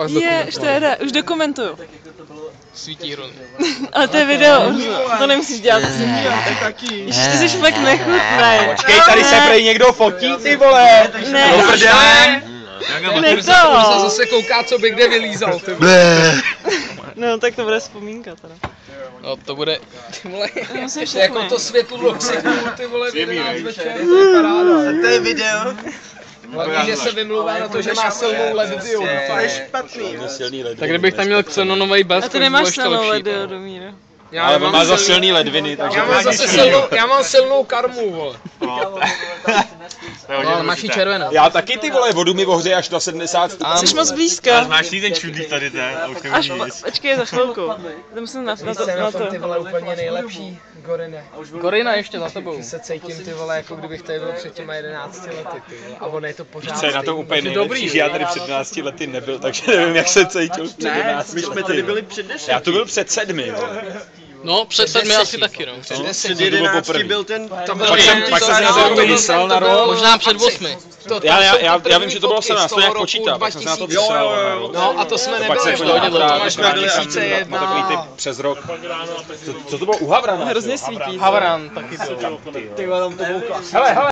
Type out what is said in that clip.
Je, štěde, už dokumentuju. Svítí hrun. Ale to je video, to nemusíš dělat, to jsem dívat. Ještě ty jsi fakt nechutnej. Počkej, tady se prej někdo fotí, ty vole! Ne, Do prdele! ne to. Zase kouká, co by kde vylízal, ty vole. No, tak to bude vzpomínka teda. No, to bude, ty vole, Musím ještě jako všechny. to světlo ty vole, v 11 večer, to je paráda. To je video. Hlavně, že se vymlouvá na to, že má silnou LED diodu. To je špatný. Tak kdybych tam měl xenonový A blesk, ty nemáš silnou lediodu, Míro. ale on má za silný ledviny, takže... Já mám silnou karmu, vole. No, ale máš ji červenou. Já taky, ty vole, vodu mi ohřeje až na 70 stupňů. Jsi moc blízka. Máš ten čudlík tady, a už Až, nemůžu nic. počkej za chvilku. To musím na to. Ty vole, úplně nejlepší Gorine. Gorina ještě za tebou. Se cítím, ty vole, jako kdybych tady byl před těma 11 lety, ty vole. A ono je to pořád. Co je na tom úplně nejlepší, že já tady před 12 lety nebyl, takže nevím, jak se cítil před 11 My jsme tady byli před 10. Já tu byl před 7, jo. No, před 7 asi taky, no. Před 11 byl ten... Tam byl Pak jsem si na to vymyslel na rok. Možná před 8. Já vím, že to bylo 17, to nějak počítá, pak jsem se na to vysral. No a to jsme Pak jsem nebyli, chodil to na máš 2001. takový ty přes rok. Co to bylo u Havrana? Hrozně svítí. Havran taky byl. Hele, hele.